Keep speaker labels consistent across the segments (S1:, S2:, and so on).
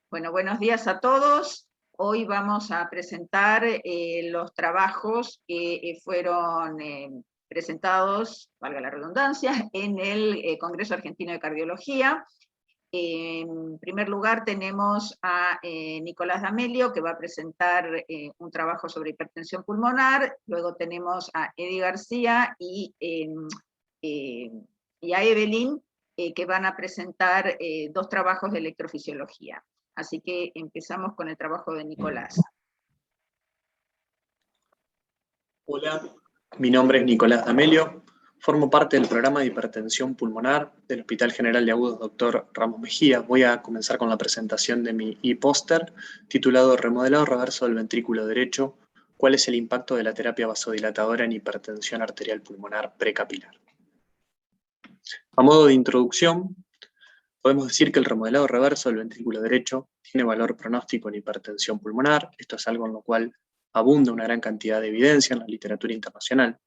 S1: Bueno, buenos días a todos. Hoy vamos a presentar los trabajos que fueron presentados, valga la redundancia, en el Congreso Argentino de Cardiología. En primer lugar tenemos a Nicolás D'Amelio, que va a presentar un trabajo sobre hipertensión pulmonar. Luego tenemos a Eddie García y a Evelyn, que van a presentar dos trabajos de electrofisiología. Así que empezamos con el trabajo de Nicolás.
S2: Hola, mi nombre es Nicolás D'Amelio, formo parte del programa de hipertensión pulmonar del Hospital General de Agudos Dr. Ramos Mejía. Voy a comenzar con la presentación de mi e-póster titulado Remodelado reverso del ventrículo derecho, ¿cuál es el impacto de la terapia vasodilatadora en hipertensión arterial pulmonar precapilar? A modo de introducción, podemos decir que el remodelado reverso del ventrículo derecho tiene valor pronóstico en hipertensión pulmonar. Esto es algo en lo cual abunda una gran cantidad de evidencia en la literatura internacional.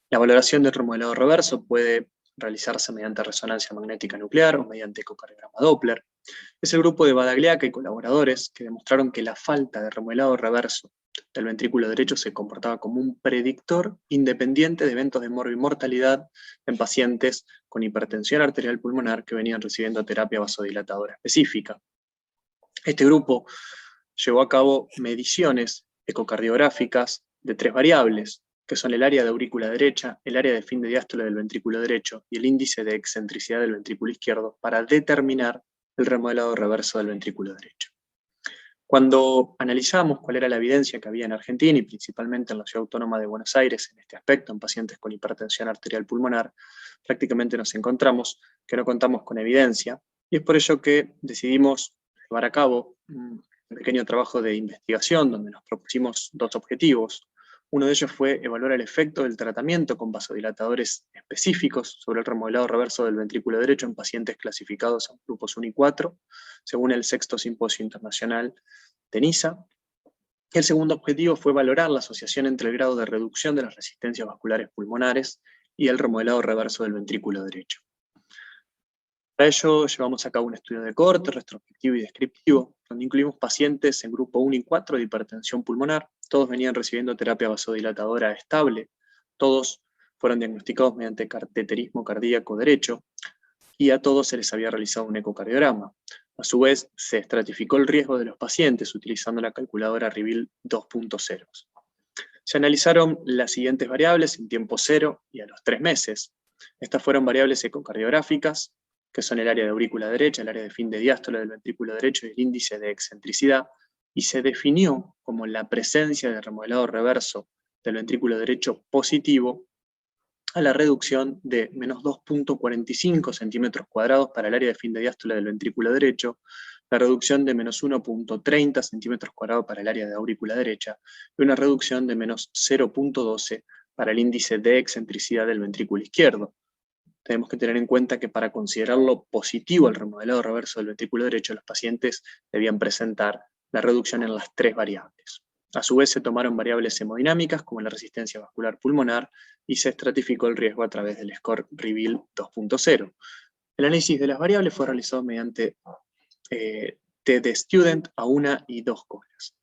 S2: La valoración del remodelado reverso puede realizarse mediante resonancia magnética nuclear o mediante ecocardiograma Doppler. Es el grupo de Badagliaca y colaboradores que demostraron que la falta de remodelado reverso del ventrículo derecho se comportaba como un predictor independiente de eventos de morbimortalidad en pacientes con hipertensión arterial pulmonar que venían recibiendo terapia vasodilatadora específica. Este grupo llevó a cabo mediciones ecocardiográficas de tres variables, que son el área de aurícula derecha, el área de fin de diástole del ventrículo derecho y el índice de excentricidad del ventrículo izquierdo, para determinar el remodelado reverso del ventrículo derecho. Cuando analizamos cuál era la evidencia que había en Argentina y principalmente en la Ciudad Autónoma de Buenos Aires en este aspecto, en pacientes con hipertensión arterial pulmonar, prácticamente nos encontramos que no contamos con evidencia, y es por ello que decidimos llevar a cabo un pequeño trabajo de investigación donde nos propusimos dos objetivos. Uno de ellos fue evaluar el efecto del tratamiento con vasodilatadores específicos sobre el remodelado reverso del ventrículo derecho en pacientes clasificados en grupos 1 y 4, según el 6º Simposio Internacional de NISA. El segundo objetivo fue valorar la asociación entre el grado de reducción de las resistencias vasculares pulmonares y el remodelado reverso del ventrículo derecho. Para ello llevamos a cabo un estudio de cohorte, retrospectivo y descriptivo, donde incluimos pacientes en grupo 1 y 4 de hipertensión pulmonar. Todos venían recibiendo terapia vasodilatadora estable, todos fueron diagnosticados mediante cateterismo cardíaco derecho, y a todos se les había realizado un ecocardiograma. A su vez, se estratificó el riesgo de los pacientes utilizando la calculadora Reveal 2.0. Se analizaron las siguientes variables en tiempo cero y a los 3 meses. Estas fueron variables ecocardiográficas, que son el área de aurícula derecha, el área de fin de diástole del ventrículo derecho y el índice de excentricidad, y se definió como la presencia de remodelado reverso del ventrículo derecho positivo a la reducción de menos 2.45 centímetros cuadrados para el área de fin de diástole del ventrículo derecho, la reducción de menos 1.30 centímetros cuadrados para el área de aurícula derecha, y una reducción de menos 0.12 para el índice de excentricidad del ventrículo izquierdo. Tenemos que tener en cuenta que para considerarlo positivo el remodelado reverso del ventrículo derecho, los pacientes debían presentar la reducción en las tres variables. A su vez se tomaron variables hemodinámicas como la resistencia vascular pulmonar y se estratificó el riesgo a través del score Reveal 2.0. El análisis de las variables fue realizado mediante TD Student a 1 y 2 colas.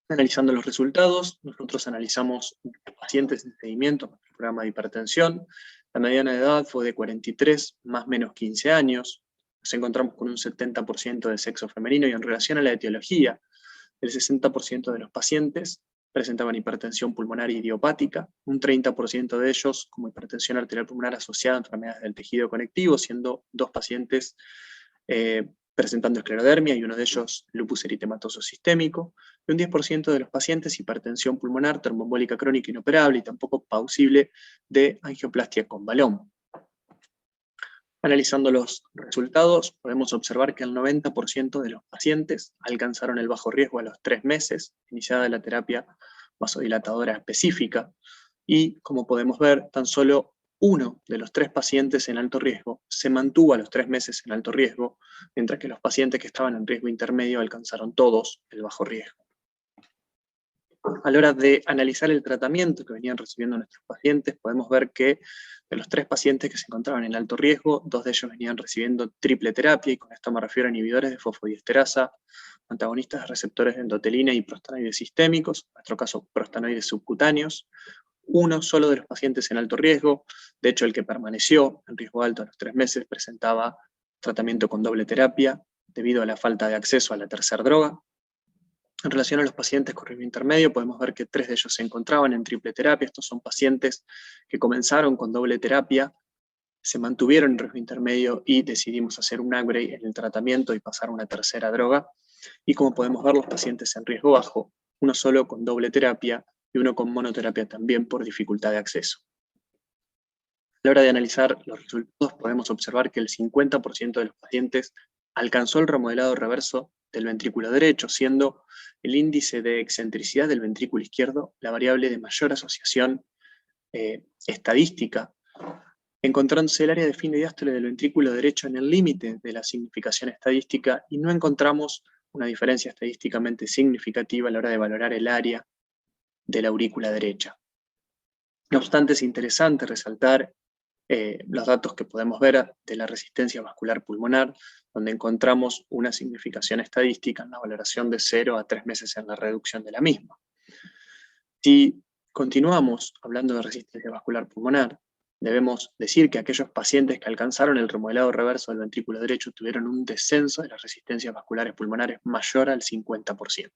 S2: Analizando los resultados, nosotros analizamos pacientes en seguimiento en nuestro programa de hipertensión. La mediana de edad fue de 43 más menos 15 años. Nos encontramos con un 70% de sexo femenino y en relación a la etiología, el 60% de los pacientes presentaban hipertensión pulmonar idiopática, un 30% de ellos como hipertensión arterial pulmonar asociada a enfermedades del tejido conectivo, siendo 2 pacientes presentando esclerodermia y uno de ellos lupus eritematoso sistémico, y un 10% de los pacientes hipertensión pulmonar tromboembólica crónica inoperable y tampoco pausible de angioplastia con balón. Analizando los resultados, podemos observar que el 90% de los pacientes alcanzaron el bajo riesgo a los 3 meses, iniciada la terapia vasodilatadora específica, y como podemos ver, tan solo 1 de los 3 pacientes en alto riesgo se mantuvo a los 3 meses en alto riesgo, mientras que los pacientes que estaban en riesgo intermedio alcanzaron todos el bajo riesgo. A la hora de analizar el tratamiento que venían recibiendo nuestros pacientes, podemos ver que De los 3 pacientes que se encontraban en alto riesgo, 2 de ellos venían recibiendo triple terapia, y con esto me refiero a inhibidores de fosfodiesterasa, antagonistas de receptores de endotelina y prostanoides sistémicos, en nuestro caso prostanoides subcutáneos. Uno solo de los pacientes en alto riesgo, de hecho el que permaneció en riesgo alto a los 3 meses, presentaba tratamiento con doble terapia debido a la falta de acceso a la tercera droga. En relación a los pacientes con riesgo intermedio, podemos ver que 3 de ellos se encontraban en triple terapia. Estos son pacientes que comenzaron con doble terapia, se mantuvieron en riesgo intermedio y decidimos hacer un upgrade en el tratamiento y pasar a una tercera droga. Y como podemos ver, los pacientes en riesgo bajo, uno solo con doble terapia y uno con monoterapia también por dificultad de acceso. A la hora de analizar los resultados, podemos observar que el 50% de los pacientes alcanzó el remodelado reverso del ventrículo derecho, siendo el índice de excentricidad del ventrículo izquierdo la variable de mayor asociación estadística, encontrándose el área de fin de diástole del ventrículo derecho en el límite de la significación estadística, y no encontramos una diferencia estadísticamente significativa a la hora de valorar el área de la aurícula derecha. No obstante, es interesante resaltar los datos que podemos ver de la resistencia vascular pulmonar, donde encontramos una significación estadística en la valoración de 0 a 3 meses en la reducción de la misma. Si continuamos hablando de resistencia vascular pulmonar, debemos decir que aquellos pacientes que alcanzaron el remodelado reverso del ventrículo derecho tuvieron un descenso de las resistencias vasculares pulmonares mayor al 50%.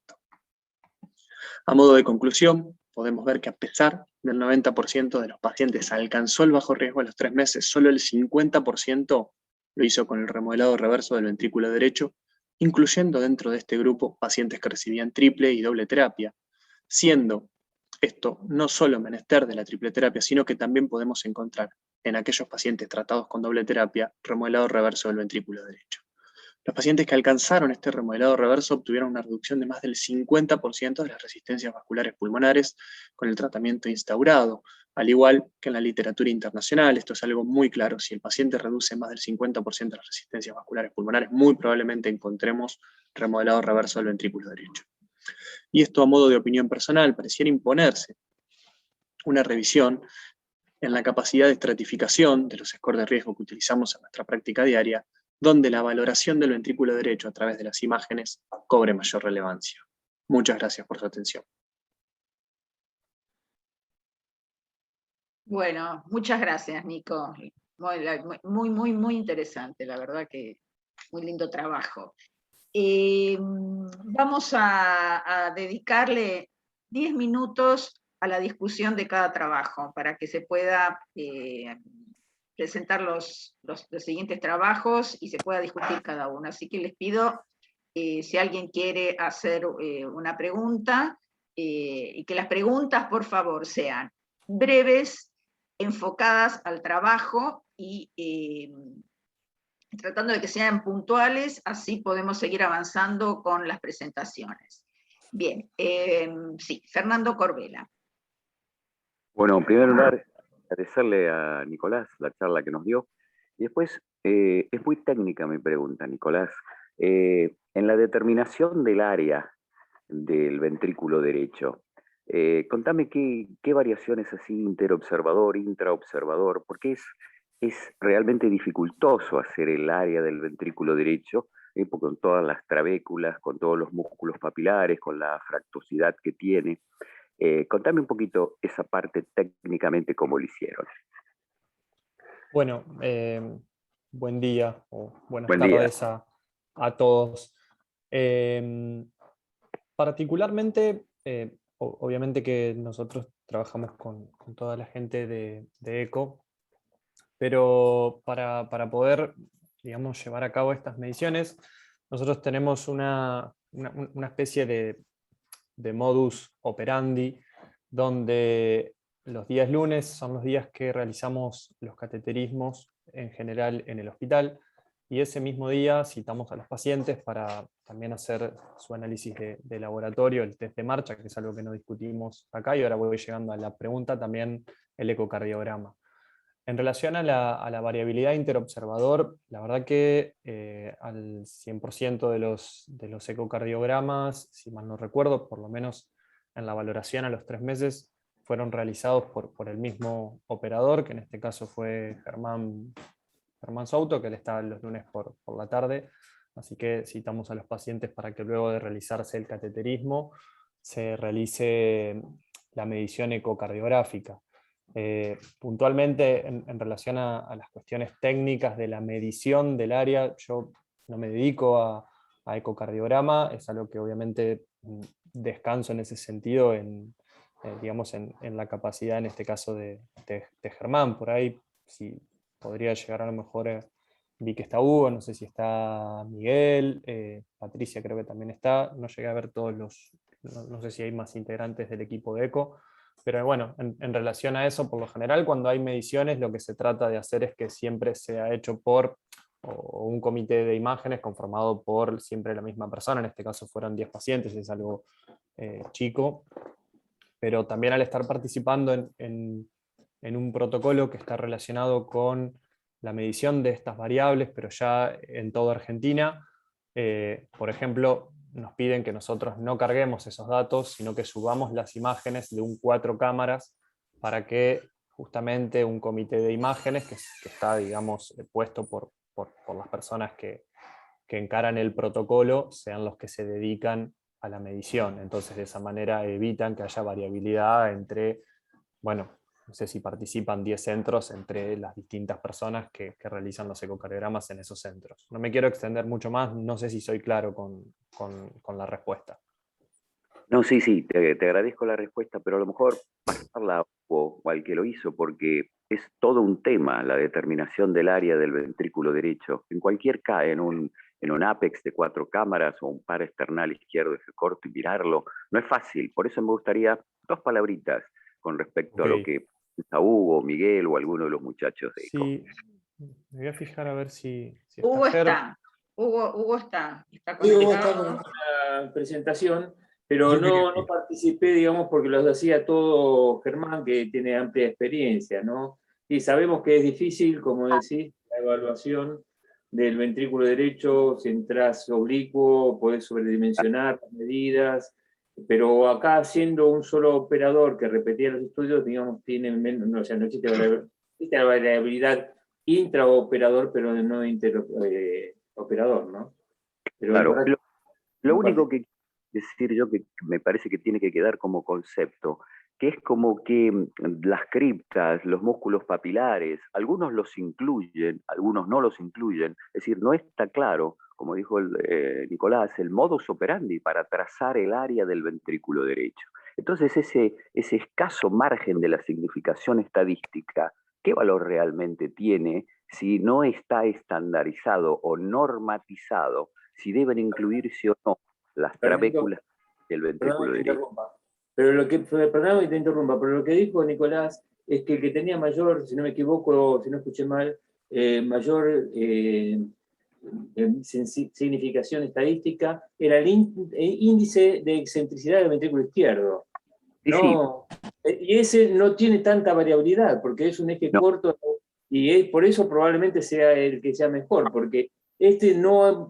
S2: A modo de conclusión, podemos ver que a pesar del 90% de los pacientes alcanzó el bajo riesgo a los 3 meses, solo el 50% lo hizo con el remodelado reverso del ventrículo derecho, incluyendo dentro de este grupo pacientes que recibían triple y doble terapia, siendo esto no solo menester de la triple terapia, sino que también podemos encontrar en aquellos pacientes tratados con doble terapia remodelado reverso del ventrículo derecho. Los pacientes que alcanzaron este remodelado reverso obtuvieron una reducción de más del 50% de las resistencias vasculares pulmonares con el tratamiento instaurado, al igual que en la literatura internacional. Esto es algo muy claro: si el paciente reduce más del 50% de las resistencias vasculares pulmonares, muy probablemente encontremos remodelado reverso del ventrículo derecho. Y esto, a modo de opinión personal, pareciera imponerse una revisión en la capacidad de estratificación de los scores de riesgo que utilizamos en nuestra práctica diaria, donde la valoración del ventrículo derecho a través de las imágenes cobre mayor relevancia. Muchas gracias por su atención.
S1: Bueno, muchas gracias, Nico. Muy interesante, la verdad que muy lindo trabajo. Vamos a dedicarle 10 minutos a la discusión de cada trabajo para que se pueda presentar los siguientes trabajos y se pueda discutir cada uno. Así que les pido, si alguien quiere hacer una pregunta, y que las preguntas, por favor, sean breves, enfocadas al trabajo y tratando de que sean puntuales, así podemos seguir avanzando con las presentaciones. Bien, sí, Fernando Corbela.
S3: Bueno, en primer lugar, agradecerle a Nicolás la charla que nos dio. Y después, es muy técnica mi pregunta, Nicolás. En la determinación del área del ventrículo derecho, contame qué variaciones así interobservador, intraobservador, porque es realmente dificultoso hacer el área del ventrículo derecho, con todas las trabéculas, con todos los músculos papilares, con la fractosidad que tiene. Contame un poquito esa parte técnicamente cómo lo hicieron.
S4: Bueno, buen día o buenas
S3: Buen día.
S4: tardes a todos. Particularmente, obviamente que nosotros trabajamos con toda la gente de ECO, pero para poder, digamos, llevar a cabo estas mediciones, nosotros tenemos una especie de modus operandi, donde los días lunes son los días que realizamos los cateterismos en general en el hospital, y ese mismo día citamos a los pacientes para también hacer su análisis de laboratorio, el test de marcha, que es algo que no discutimos acá, y ahora voy llegando a la pregunta, también el ecocardiograma. En relación a la variabilidad interobservador, la verdad que al 100% de los ecocardiogramas, si mal no recuerdo, por lo menos en la valoración a los 3 meses, fueron realizados por el mismo operador, que en este caso fue Germán Souto, que él está los lunes por la tarde. Así que citamos a los pacientes para que luego de realizarse el cateterismo se realice la medición ecocardiográfica. Puntualmente en relación a las cuestiones técnicas de la medición del área, yo no me dedico a ecocardiograma, es algo que obviamente descanso en ese sentido digamos en la capacidad en este caso de Germán. Por ahí si podría llegar a lo mejor, vi que está Hugo, no sé si está Miguel, Patricia creo que también está, no llegué a ver todos no sé si hay más integrantes del equipo de ECO, pero bueno, en relación a eso, por lo general cuando hay mediciones lo que se trata de hacer es que siempre sea hecho por un comité de imágenes conformado por siempre la misma persona, en este caso fueron 10 pacientes, es algo chico, pero también al estar participando en un protocolo que está relacionado con la medición de estas variables, pero ya en toda Argentina, por ejemplo, nos piden que nosotros no carguemos esos datos, sino que subamos las imágenes de un 4 cámaras para que justamente un comité de imágenes que está, digamos, puesto por las personas que encaran el protocolo sean los que se dedican a la medición. Entonces de esa manera evitan que haya variabilidad entre, bueno, no sé si participan 10 centros entre las distintas personas que realizan los ecocardiogramas en esos centros. No me quiero extender mucho más, no sé si soy claro con la respuesta.
S3: No, sí, te agradezco la respuesta, pero a lo mejor pasarla o al que lo hizo, porque es todo un tema la determinación del área del ventrículo derecho. En cualquier caso, en un apex de 4 cámaras o un par external izquierdo ese corto y mirarlo, no es fácil. Por eso me gustaría 2 palabritas con respecto a lo que piensa Hugo, Miguel o alguno de los muchachos de ECO.
S4: Sí, me voy a fijar a ver si
S1: Hugo
S4: está.
S1: Hugo está
S5: Hugo está
S1: conectado.
S5: con la presentación, pero no participé, digamos, porque lo hacía todo Germán, que tiene amplia experiencia, ¿no? Y sabemos que es difícil, como decís, la evaluación del ventrículo derecho, si entras oblicuo, podés sobredimensionar las medidas, pero acá siendo un solo operador que repetía los estudios, digamos, tiene menos, no, o sea, no existe la variabilidad intraoperador, pero no interoperador, ¿no? Pero
S3: claro, lo único que quiero decir yo que me parece que tiene que quedar como concepto, que es como que las criptas, los músculos papilares, algunos los incluyen, algunos no los incluyen, es decir, no está claro, como dijo Nicolás, el modus operandi para trazar el área del ventrículo derecho. Entonces ese escaso margen de la significación estadística, ¿qué valor realmente tiene si no está estandarizado o normatizado, si deben incluirse o no las trabéculas del ventrículo derecho?
S5: Perdón que te interrumpa, pero lo que dijo Nicolás es que el que tenía mayor, si no me equivoco, si no escuché mal, mayor significación estadística era el índice de excentricidad del ventrículo izquierdo. No, sí. Y ese no tiene tanta variabilidad, porque es un eje corto, y por eso probablemente sea el que sea mejor, porque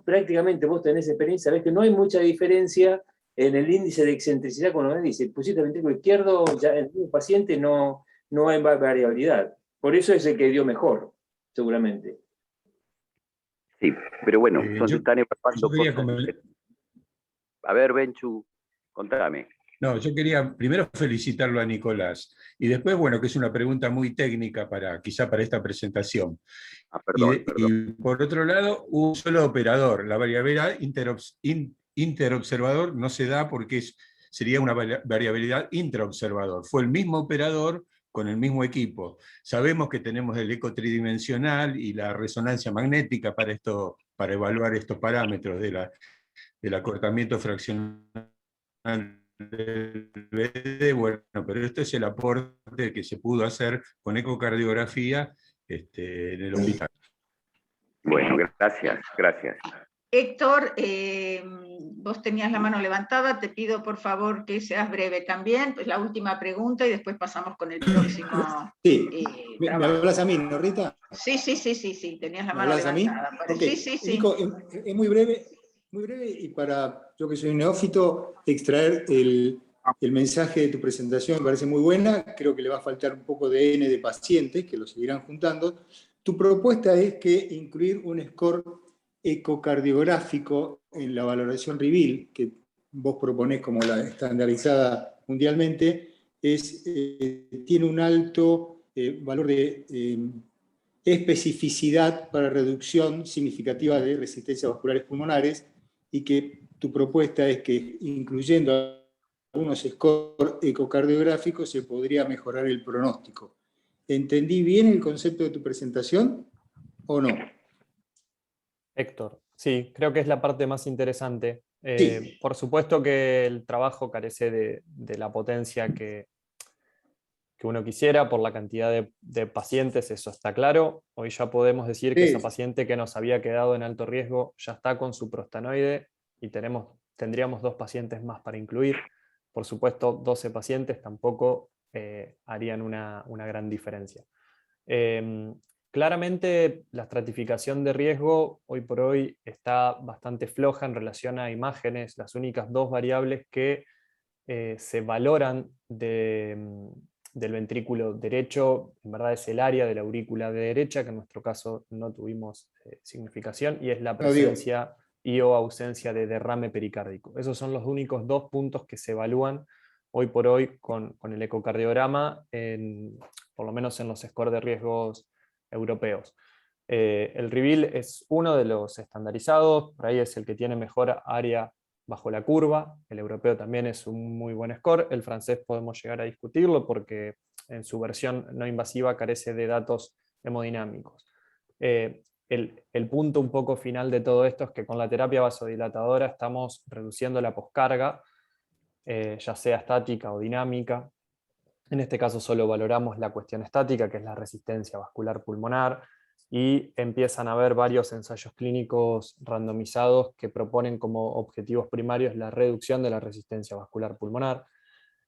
S5: prácticamente vos tenés experiencia, sabés que no hay mucha diferencia en el índice de excentricidad cuando uno dice, pusiste el ventrículo izquierdo, ya en el paciente no hay variabilidad. Por eso es el que dio mejor, seguramente.
S3: Sí, pero bueno, están evaluando cosas. A ver, Benchu, contame.
S6: No, yo quería primero felicitarlo a Nicolás y después, bueno, que es una pregunta muy técnica quizá para esta presentación.
S3: Perdón.
S6: Y por otro lado, un solo operador. La variabilidad interobservador no se da porque sería una variabilidad intraobservador. Fue el mismo operador con el mismo equipo. Sabemos que tenemos el eco tridimensional y la resonancia magnética para evaluar estos parámetros del acortamiento fraccional del BD, bueno, pero esto es el aporte que se pudo hacer con ecocardiografía en el hospital.
S3: Bueno, gracias.
S1: Héctor, vos tenías la mano levantada, te pido por favor que seas breve también, pues la última pregunta y después pasamos con el próximo.
S5: Sí, ¿me hablas a mí, no, Rita?
S1: Sí, tenías la mano levantada.
S5: Okay.
S1: Sí.
S5: Nico, es muy breve y para yo que soy un neófito, extraer el
S7: El mensaje de tu presentación me parece muy buena, creo que le va a faltar un poco de N de pacientes, que lo seguirán juntando. Tu propuesta es que incluir un score ecocardiográfico en la valoración REVEAL, que vos proponés como la estandarizada mundialmente, tiene un alto valor de especificidad para reducción significativa de resistencias vasculares pulmonares, y que tu propuesta es que incluyendo algunos scores ecocardiográficos se podría mejorar el pronóstico. ¿Entendí bien el concepto de tu presentación o no?
S4: Héctor, sí, creo que es la parte más interesante.
S7: Sí.
S4: Por supuesto que el trabajo carece de la potencia que uno quisiera por la cantidad de pacientes, eso está claro. Hoy ya podemos decir que esa paciente que nos había quedado en alto riesgo ya está con su prostanoide y tendríamos 2 pacientes más para incluir. Por supuesto, 12 pacientes tampoco harían una gran diferencia. Claramente la estratificación de riesgo hoy por hoy está bastante floja en relación a imágenes. Las únicas 2 variables que se valoran del ventrículo derecho, en verdad es el área de la aurícula derecha, que en nuestro caso no tuvimos significación, y es la presencia y o ausencia de derrame pericárdico. Esos son los únicos 2 puntos que se evalúan hoy por hoy con el ecocardiograma, por lo menos en los scores de riesgos europeos. El REVEAL es uno de los estandarizados, por ahí es el que tiene mejor área bajo la curva. El europeo también es un muy buen score. El francés podemos llegar a discutirlo porque en su versión no invasiva carece de datos hemodinámicos. El punto un poco final de todo esto es que con la terapia vasodilatadora estamos reduciendo la poscarga, ya sea estática o dinámica. En este caso solo valoramos la cuestión estática, que es la resistencia vascular pulmonar, y empiezan a haber varios ensayos clínicos randomizados que proponen como objetivos primarios la reducción de la resistencia vascular pulmonar.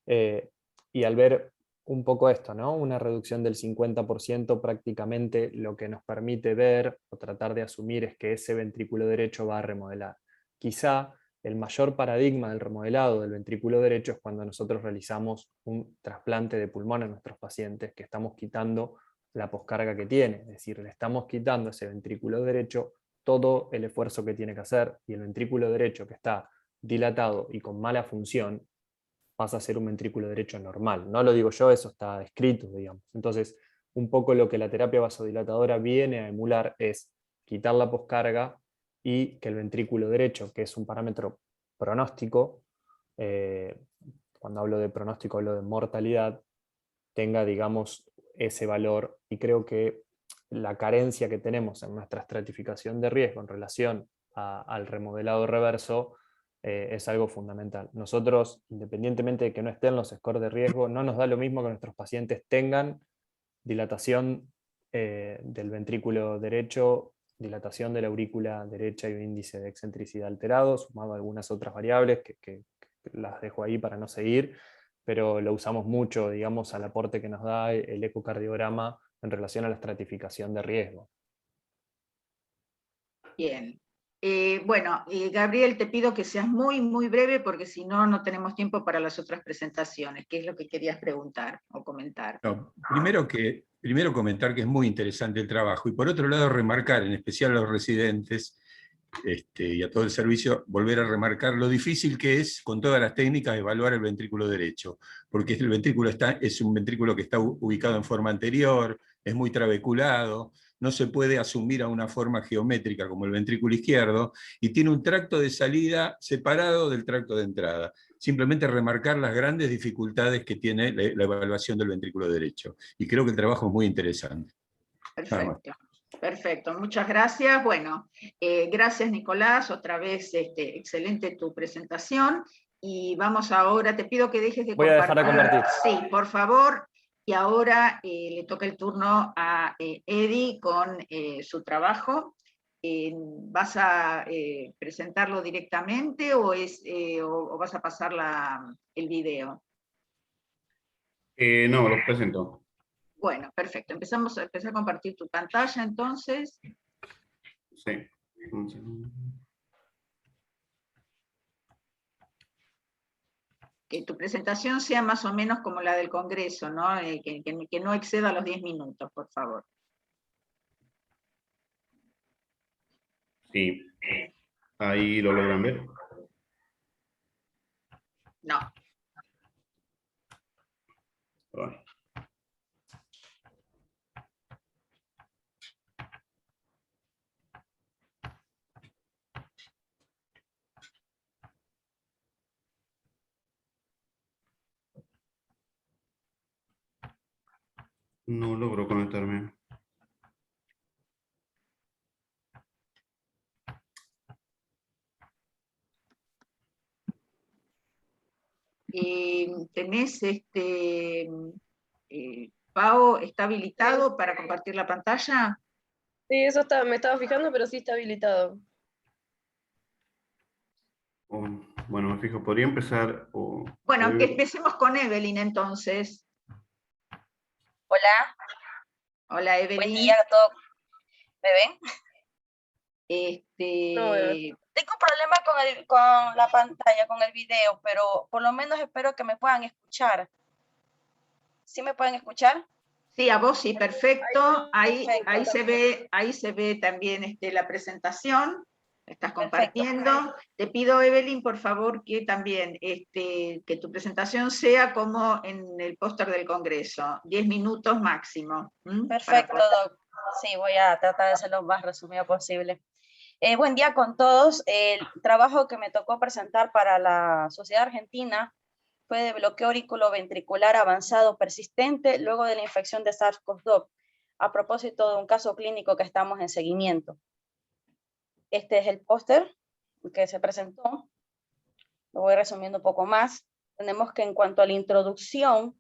S4: Y al ver un poco esto, ¿no? Una reducción del 50%, prácticamente lo que nos permite ver o tratar de asumir es que ese ventrículo derecho va a remodelar. Quizá el mayor paradigma del remodelado del ventrículo derecho es cuando nosotros realizamos un trasplante de pulmón a nuestros pacientes, que estamos quitando la poscarga que tiene, es decir, le estamos quitando a ese ventrículo derecho todo el esfuerzo que tiene que hacer, y el ventrículo derecho que está dilatado y con mala función pasa a ser un ventrículo derecho normal. No lo digo yo, eso está escrito, digamos. Entonces, un poco lo que la terapia vasodilatadora viene a emular es quitar la poscarga y que el ventrículo derecho, que es un parámetro pronóstico, cuando hablo de pronóstico hablo de mortalidad, tenga, digamos, ese valor. Y creo que la carencia que tenemos en nuestra estratificación de riesgo en relación al remodelado reverso es algo fundamental. Nosotros, independientemente de que no estén los scores de riesgo, no nos da lo mismo que nuestros pacientes tengan dilatación del ventrículo derecho, dilatación de la aurícula derecha y un índice de excentricidad alterado, sumado a algunas otras variables que las dejo ahí para no seguir, pero lo usamos mucho, digamos, al aporte que nos da el ecocardiograma en relación a la estratificación de riesgo.
S1: Bien. Bueno, Gabriel, te pido que seas muy, muy breve porque si no, no tenemos tiempo para las otras presentaciones. ¿Qué es lo que querías preguntar o comentar?
S6: No, primero comentar que es muy interesante el trabajo, y por otro lado remarcar, en especial a los residentes y a todo el servicio, volver a remarcar lo difícil que es, con todas las técnicas, evaluar el ventrículo derecho, porque el ventrículo es un ventrículo que está ubicado en forma anterior, es muy trabeculado, no se puede asumir a una forma geométrica como el ventrículo izquierdo, y tiene un tracto de salida separado del tracto de entrada. Simplemente remarcar las grandes dificultades que tiene la evaluación del ventrículo derecho. Y creo que el trabajo es muy interesante.
S1: Perfecto. Perfecto, muchas gracias. Bueno, gracias Nicolás, otra vez excelente tu presentación. Y vamos ahora, te pido que dejes de
S4: compartir. Voy a dejar de compartir.
S1: Sí, por favor. Y ahora le toca el turno a Eddie con su trabajo. ¿Vas a presentarlo directamente o vas a pasar el video?
S8: No, lo presento.
S1: Bueno, perfecto. Empezamos a empezar a compartir tu pantalla entonces.
S8: Sí.
S1: Ok. tu presentación sea más o menos como la del Congreso, ¿no? Que no exceda los 10 minutos, por favor.
S8: Sí. Ahí lo logran ver.
S1: No.
S8: Ay. No logro conectarme.
S1: ¿Tenés Pau, está habilitado para compartir la pantalla?
S9: Sí, eso me estaba fijando, pero sí está habilitado.
S8: Bueno, me fijo, podría empezar.
S1: Bueno, empecemos con Evelyn entonces.
S10: Hola.
S1: Hola, Evelyn.
S10: Buen día a todos. ¿Me ven?
S9: No,
S10: Tengo problemas con la pantalla, con el video, pero por lo menos espero que me puedan escuchar. ¿Sí me pueden escuchar?
S1: Sí, a vos sí, perfecto.
S10: Perfecto.
S1: Ahí se ve también la presentación. Estás compartiendo. Perfecto. Te pido, Evelyn, por favor, que también que tu presentación sea como en el póster del Congreso, 10 minutos máximo.
S10: Perfecto, Doc. Sí, voy a tratar de ser lo más resumido posible. Buen día con todos. El trabajo que me tocó presentar para la Sociedad Argentina fue de bloqueo auriculoventricular avanzado persistente luego de la infección de SARS-CoV-2, a propósito de un caso clínico que estamos en seguimiento. Este es el póster que se presentó. Lo voy resumiendo un poco más. Tenemos que en cuanto a la introducción,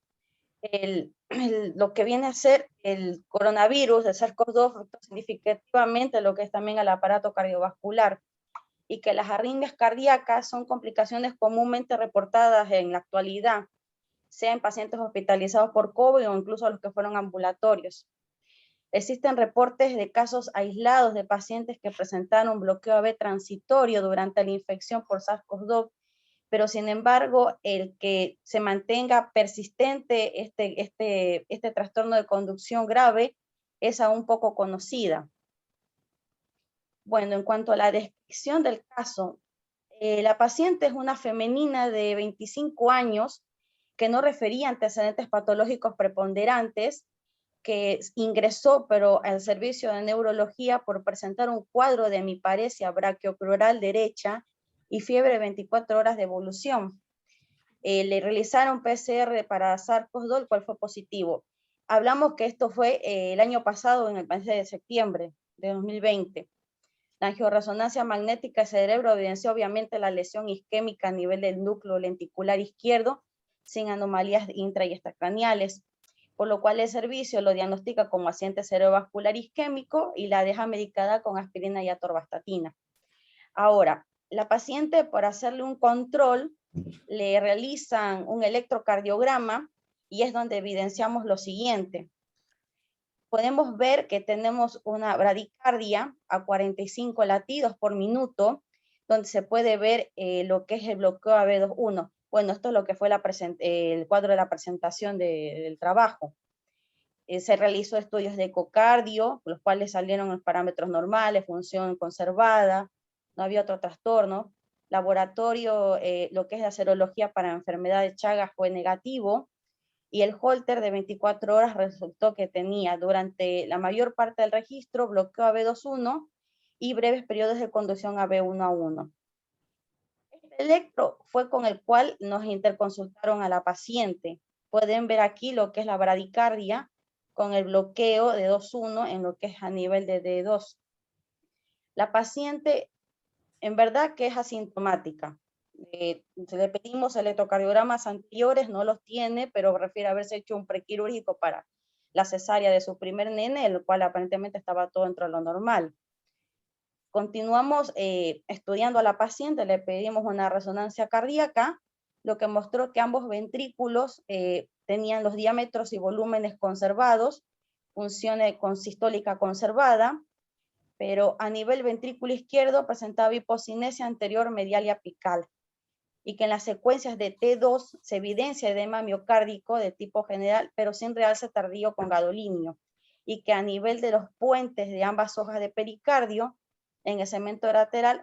S10: lo que viene a ser el coronavirus de SARS-CoV-2 afectó significativamente lo que es también el aparato cardiovascular, y que las arritmias cardíacas son complicaciones comúnmente reportadas en la actualidad, sea en pacientes hospitalizados por COVID o incluso los que fueron ambulatorios. Existen reportes de casos aislados de pacientes que presentaron bloqueo AV transitorio durante la infección por SARS-CoV-2, pero sin embargo, el que se mantenga persistente este trastorno de conducción grave es aún poco conocida. Bueno, en cuanto a la descripción del caso, la paciente es una femenina de 25 años que no refería antecedentes patológicos preponderantes, que ingresó pero al servicio de neurología por presentar un cuadro de hemiparesia brachiocrural derecha y fiebre de 24 horas de evolución. Le realizaron PCR para SARS-CoV-2, el cual fue positivo. Hablamos que esto fue el año pasado, en el mes de septiembre de 2020. La angioresonancia magnética del cerebro evidenció obviamente la lesión isquémica a nivel del núcleo lenticular izquierdo, sin anomalías intra y extracraneales, por lo cual el servicio lo diagnostica como accidente cerebrovascular isquémico y la deja medicada con aspirina y atorvastatina. Ahora, la paciente, por hacerle un control, le realizan un electrocardiograma y es donde evidenciamos lo siguiente. Podemos ver que tenemos una bradicardia a 45 latidos por minuto, donde se puede ver lo que es el bloqueo AV2.1. Bueno, esto es lo que fue el cuadro de la presentación del trabajo. Se realizó estudios de ecocardio, los cuales salieron en parámetros normales, función conservada, no había otro trastorno. Laboratorio, lo que es la serología para enfermedad de Chagas fue negativo, y el Holter de 24 horas resultó que tenía durante la mayor parte del registro bloqueo AV2.1 y breves periodos de conducción AV1A1. Este electro fue con el cual nos interconsultaron a la paciente. Pueden ver aquí lo que es la bradicardia con el bloqueo de 2.1 en lo que es a nivel de D2. La paciente en verdad que es asintomática. Le pedimos electrocardiogramas anteriores, no los tiene, pero refiere a haberse hecho un prequirúrgico para la cesárea de su primer nene, el cual aparentemente estaba todo dentro de lo normal. Continuamos estudiando a la paciente, le pedimos una resonancia cardíaca, lo que mostró que ambos ventrículos tenían los diámetros y volúmenes conservados, función sistólica conservada, pero a nivel ventrículo izquierdo presentaba hipocinesia anterior medial y apical. y que en las secuencias de T2 se evidencia edema miocárdico de tipo general, pero sin realce tardío con gadolinio, y que a nivel de los puentes de ambas hojas de pericardio, en el segmento lateral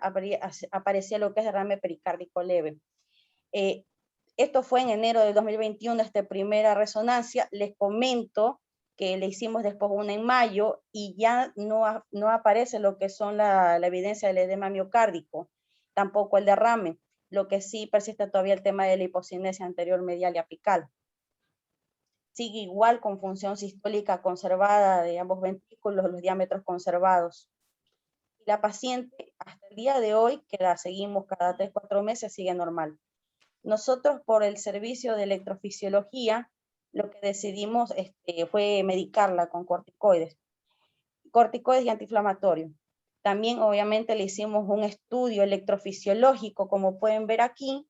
S10: aparecía lo que es derrame pericárdico leve. Esto fue en enero de 2021, esta primera resonancia. Les comento que le hicimos después una en mayo y ya no aparece lo que son la evidencia del edema miocárdico, tampoco el derrame, lo que sí persiste todavía el tema de la hipocinesia anterior medial y apical. Sigue igual con función sistólica conservada de ambos ventrículos, los diámetros conservados. Y la paciente, hasta el día de hoy, que la seguimos cada 3-4 meses, sigue normal. Nosotros, por el servicio de electrofisiología, lo que decidimos fue medicarla con corticoides y antiinflamatorios. También, obviamente, le hicimos un estudio electrofisiológico, como pueden ver aquí.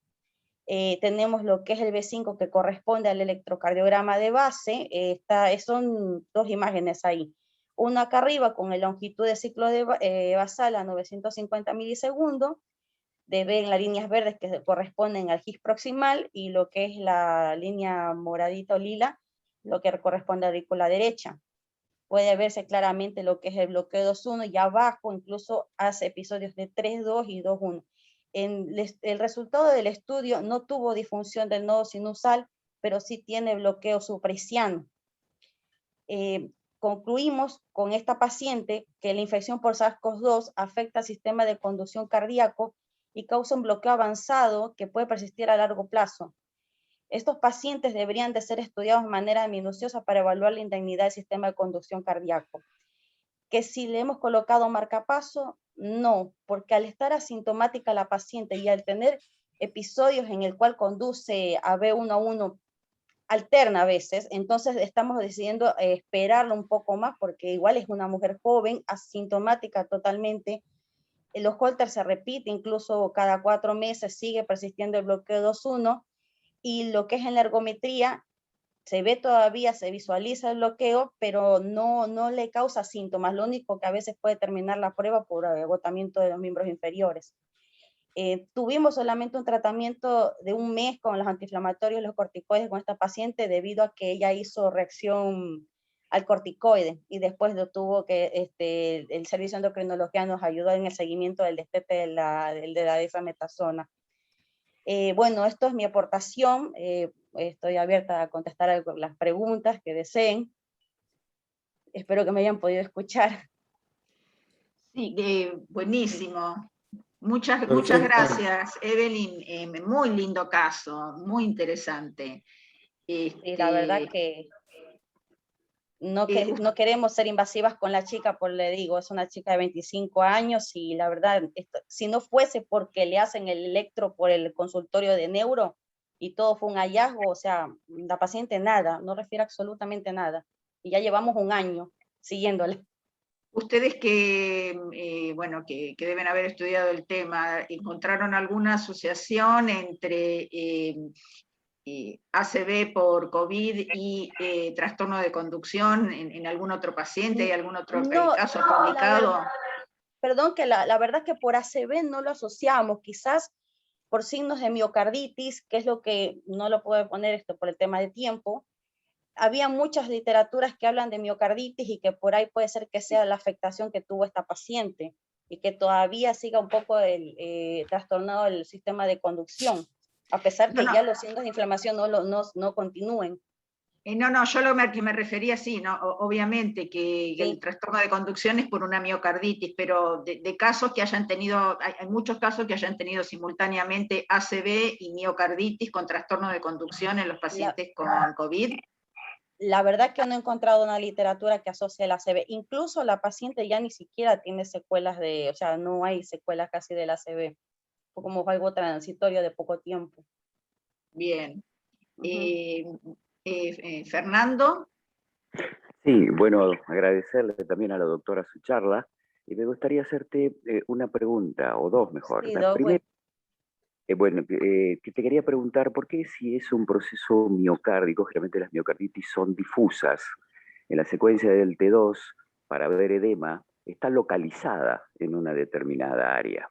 S10: Tenemos lo que es el B5 que corresponde al electrocardiograma de base. Son dos imágenes ahí. Una acá arriba con la longitud de ciclo de basal a 950 milisegundos. Ven las líneas verdes que corresponden al GIS proximal y lo que es la línea moradita o lila, lo que corresponde a la aurícula derecha. Puede verse claramente lo que es el bloqueo 2.1 y abajo incluso hace episodios de 3.2 y 2.1. El resultado del estudio no tuvo disfunción del nodo sinusal, pero sí tiene bloqueo supresiano. Concluimos con esta paciente que la infección por SARS-CoV-2 afecta al sistema de conducción cardíaco y causa un bloqueo avanzado que puede persistir a largo plazo. Estos pacientes deberían de ser estudiados de manera minuciosa para evaluar la indemnidad del sistema de conducción cardíaco. Que si le hemos colocado marcapaso, no, porque al estar asintomática la paciente y al tener episodios en el cual conduce a B1-1 alterna a veces, entonces estamos decidiendo esperarlo un poco más porque igual es una mujer joven, asintomática totalmente. Los Holter se repite, incluso cada 4 meses sigue persistiendo el bloqueo 2.1 y lo que es en la ergometría se ve todavía, se visualiza el bloqueo, pero no le causa síntomas, lo único que a veces puede terminar la prueba por agotamiento de los miembros inferiores. Tuvimos solamente un tratamiento de 1 mes con los antiinflamatorios y los corticoides con esta paciente debido a que ella hizo reacción al corticoide y después lo tuvo que, el servicio de endocrinología nos ayudó en el seguimiento del destete de la dexametasona. Bueno, esto es mi aportación. Estoy abierta a contestar las preguntas que deseen. Espero que me hayan podido escuchar.
S1: Sí, buenísimo. Muchas gracias, Evelyn. Muy lindo caso, muy interesante.
S10: Y la verdad que no queremos ser invasivas con la chica, pues le digo, es una chica de 25 años y la verdad, si no fuese porque le hacen el electro por el consultorio de neuro y todo fue un hallazgo, o sea, la paciente nada, no refiere absolutamente nada. Y ya llevamos 1 año siguiéndole.
S1: Ustedes que deben haber estudiado el tema, ¿encontraron alguna asociación entre ACV por COVID y trastorno de conducción en algún otro paciente? ¿Hay algún otro caso publicado?
S10: Perdón, que la verdad que por ACV no lo asociamos, quizás por signos de miocarditis, que es lo que no lo puedo poner esto por el tema de tiempo. Había muchas literaturas que hablan de miocarditis y que por ahí puede ser que sea la afectación que tuvo esta paciente y que todavía siga un poco trastornado el sistema de conducción, a pesar que ya los signos de inflamación no continúen.
S1: No, yo lo que me refería, sí, ¿no? Obviamente que el trastorno de conducción es por una miocarditis, pero de casos que hayan tenido, hay muchos casos que hayan tenido simultáneamente ACV y miocarditis con trastorno de conducción en los pacientes con COVID.
S10: La verdad que no he encontrado una literatura que asocie el ACV. Incluso la paciente ya ni siquiera tiene secuelas o sea, no hay secuelas casi del ACV. Fue como algo transitorio de poco tiempo.
S1: Bien. Fernando.
S3: Sí, bueno, agradecerle también a la doctora su charla y me gustaría hacerte una pregunta, o dos mejor.
S10: Sí,
S3: La primera, que te quería preguntar, ¿por qué si es un proceso miocárdico, generalmente las miocarditis son difusas, en la secuencia del T2, para ver edema, está localizada en una determinada área?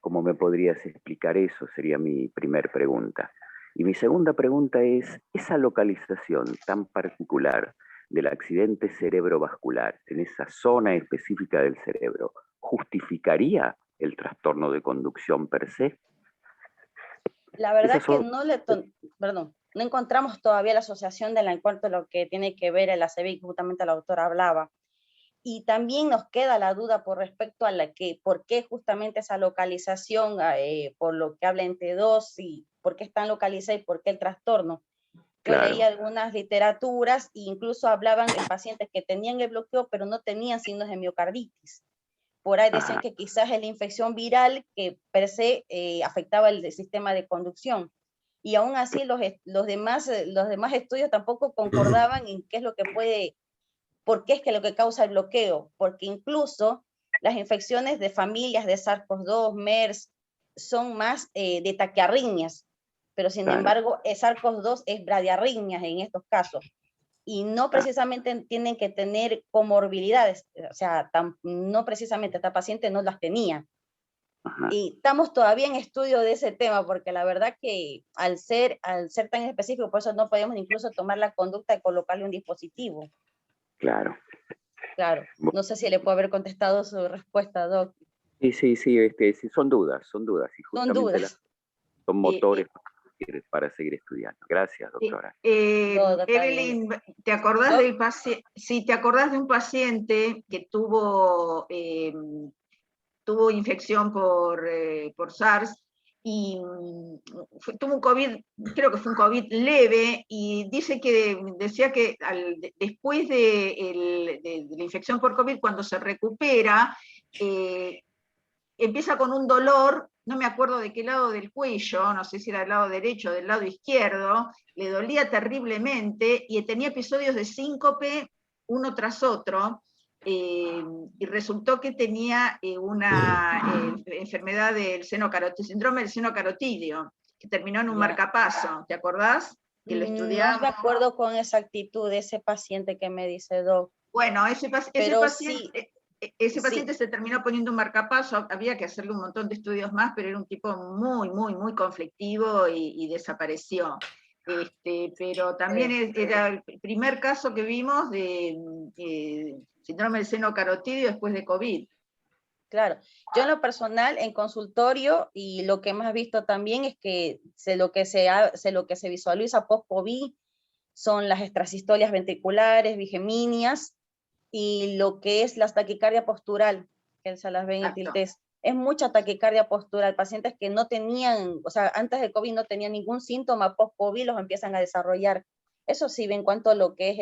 S3: ¿Cómo me podrías explicar eso? Sería mi primer pregunta. Y mi segunda pregunta es, esa localización tan particular del accidente cerebrovascular en esa zona específica del cerebro, ¿justificaría el trastorno de conducción per se?
S10: La verdad que no encontramos todavía la asociación en cuanto a lo que tiene que ver el ACV, que justamente la doctora hablaba. Y también nos queda la duda por respecto a por qué justamente esa localización, por lo que habla en T2, y por qué están localizadas y por qué el trastorno. Yo leí algunas literaturas e incluso hablaban de pacientes que tenían el bloqueo, pero no tenían signos de miocarditis. Por ahí decían que quizás es la infección viral que per se afectaba el sistema de conducción. Y aún así los demás estudios tampoco concordaban en qué es lo que por qué es que lo que causa el bloqueo, porque incluso las infecciones de familias de SARS-CoV-2, MERS, son más de taquiarritmias, pero sin embargo, SARS-CoV-2 es bradiarritmias en estos casos, y no precisamente tienen que tener comorbilidades, o sea, no precisamente esta paciente no las tenía. Y estamos todavía en estudio de ese tema, porque la verdad que al ser tan específico, por eso no podemos incluso tomar la conducta de colocarle un dispositivo.
S3: Claro.
S10: Claro, no sé si le puedo haber contestado su respuesta, Doc.
S3: Sí, son dudas, y justamente son motores para seguir estudiando. Gracias, doctora.
S1: Evelyn, ¿te acordás te acordás de un paciente que tuvo infección por SARS y tuvo un COVID, creo que fue un COVID leve, y decía que después de la infección por COVID, cuando se recupera, empieza con un dolor, no me acuerdo de qué lado del cuello, no sé si era del lado derecho o del lado izquierdo, le dolía terriblemente y tenía episodios de síncope uno tras otro, y resultó que tenía una enfermedad del síndrome del seno carotídeo, que terminó en un marcapaso, ¿te acordás? Que lo estudiamos.
S10: No me acuerdo con exactitud de ese paciente que me dice, Doc.
S1: Bueno, ese paciente se terminó poniendo un marcapaso, había que hacerle un montón de estudios más, pero era un tipo muy, muy, muy conflictivo y desapareció. Pero también era el primer caso que vimos de síndrome del seno carotídeo después de COVID.
S10: Claro, yo en lo personal, en consultorio, y lo que hemos visto también es que lo que se visualiza post-COVID son las extrasistolias ventriculares, bigeminias, y lo que es la taquicardia postural, que se las ven en el test. Es mucha taquicardia postural, pacientes que no tenían, o sea, antes del COVID no tenían ningún síntoma, post-COVID los empiezan a desarrollar. Eso sí, en cuanto a lo que es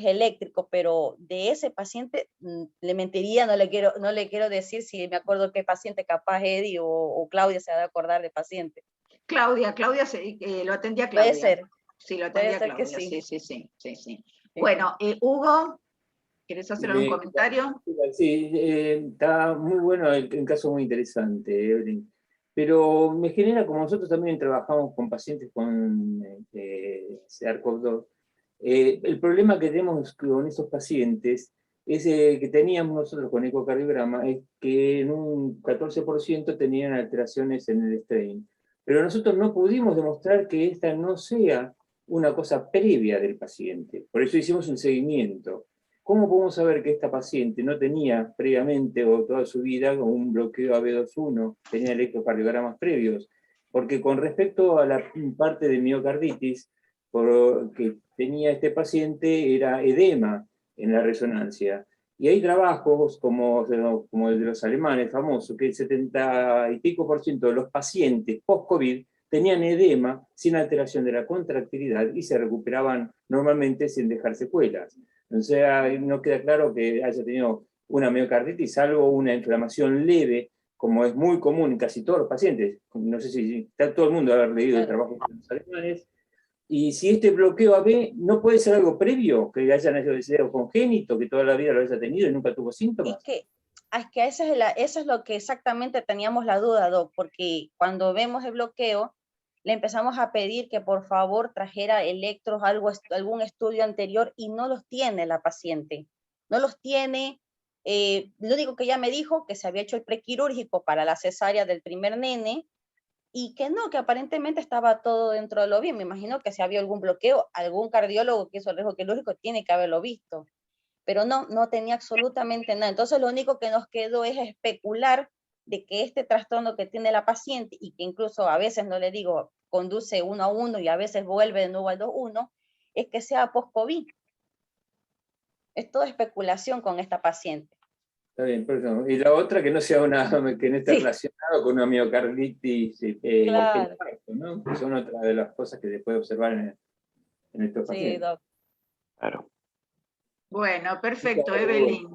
S10: eléctrico, pero de ese paciente le mentiría, no le quiero decir si me acuerdo qué paciente, capaz Eddie o Claudia se ha de acordar de paciente.
S1: Claudia lo atendía Claudia.
S10: Puede ser.
S1: Sí, lo atendía
S10: Puede ser
S1: Claudia,
S10: que sí.
S1: sí. Bueno, Hugo, ¿querés hacer algún comentario?
S5: Sí, está muy bueno, el caso muy interesante, Evelyn. Pero me genera, como nosotros también trabajamos con pacientes con SARS-CoV-2, el problema que tenemos con esos pacientes es que teníamos nosotros con ecocardiograma, es que en un 14% tenían alteraciones en el strain. Pero nosotros no pudimos demostrar que esta no sea una cosa previa del paciente. Por eso hicimos un seguimiento. ¿Cómo podemos saber que esta paciente no tenía previamente o toda su vida un bloqueo AB2.1, tenía electrocardiogramas previos? Porque con respecto a la parte de miocarditis que tenía este paciente, era edema en la resonancia. Y hay trabajos como el de los alemanes famosos, que el 70 y pico % de los pacientes post-COVID tenían edema sin alteración de la contractilidad y se recuperaban normalmente sin dejar secuelas. O sea, no queda claro que haya tenido una miocarditis, salvo una inflamación leve, como es muy común en casi todos los pacientes. No sé si todo el mundo ha leído el trabajo de los alemanes. Y si este bloqueo AB no puede ser algo previo, que haya nacido congénito, que toda la vida lo haya tenido y nunca tuvo síntomas.
S10: Es que eso es lo que exactamente teníamos la duda, Doc, porque cuando vemos el bloqueo, le empezamos a pedir que por favor trajera electros, algún estudio anterior, y no los tiene la paciente. No los tiene, Lo único que ella me dijo, que se había hecho el prequirúrgico para la cesárea del primer nene, y que no, que aparentemente estaba todo dentro de lo bien. Me imagino que si había algún bloqueo, algún cardiólogo que hizo el riesgo quirúrgico tiene que haberlo visto. Pero no, no tenía absolutamente nada. Entonces lo único que nos quedó es especular de que este trastorno que tiene la paciente, y que incluso a veces, no le digo, conduce 1 a 1 y a veces vuelve de nuevo al 2-1, es que sea post-COVID. Es toda especulación con esta paciente.
S5: Está bien, perdón. Y la otra, que no sea que no esté
S10: Sí.
S5: relacionado con una miocarditis
S10: Claro.
S5: ¿no? Que son otras de las cosas que se puede observar en estos
S10: Sí,
S5: pacientes.
S10: doc.
S3: Claro.
S1: Bueno, perfecto, Evelyn.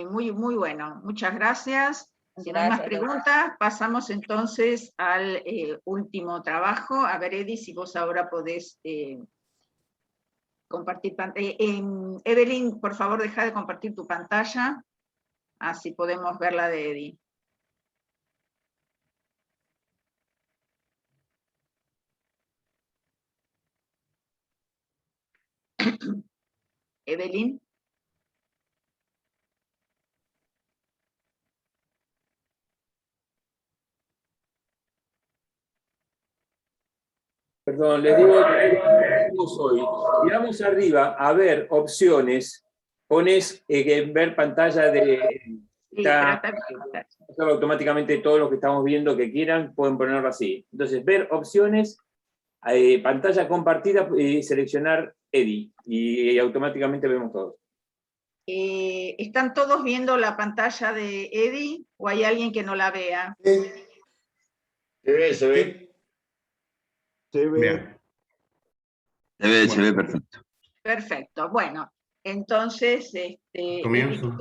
S1: Muy, muy bueno. Muchas gracias. Si no hay más
S10: Gracias, doc.
S1: preguntas, pasamos entonces al último trabajo. A ver, Edi, si vos ahora podés compartir pantalla. Evelyn, por favor, deja de compartir tu pantalla. Así podemos ver la de Edi. Evelyn.
S5: Perdón, les digo que hicimos hoy. Miramos arriba a ver opciones, pones ver pantalla de...
S1: Sí, pero está bien.
S5: Automáticamente todos los que estamos viendo que quieran pueden ponerlo así. Entonces, ver opciones, pantalla compartida y seleccionar Edi. Y automáticamente vemos todos.
S1: ¿Están todos viendo la pantalla de Edi o hay alguien que no la vea?
S11: Se ve, se ve. Se ve.
S8: Bien.
S11: Se ve perfecto.
S1: Perfecto. Bueno, entonces,
S8: Comienzo.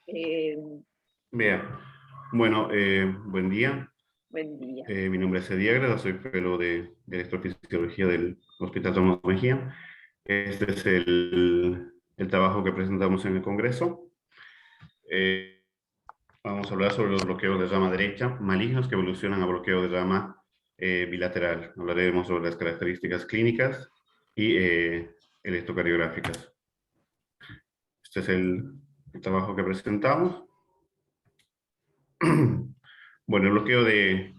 S8: Bien. Bueno, buen día.
S1: Buen día.
S8: Mi nombre es Edi Agreda, soy fellow de electrofisiología del Hospital Ramos Mejía. Este es el trabajo que presentamos en el Congreso. Vamos a hablar sobre los bloqueos de rama derecha malignos que evolucionan a bloqueo de rama bilateral. Hablaremos sobre las características clínicas y electrocardiográficas. Este es el trabajo que presentamos. Bueno, el bloqueo de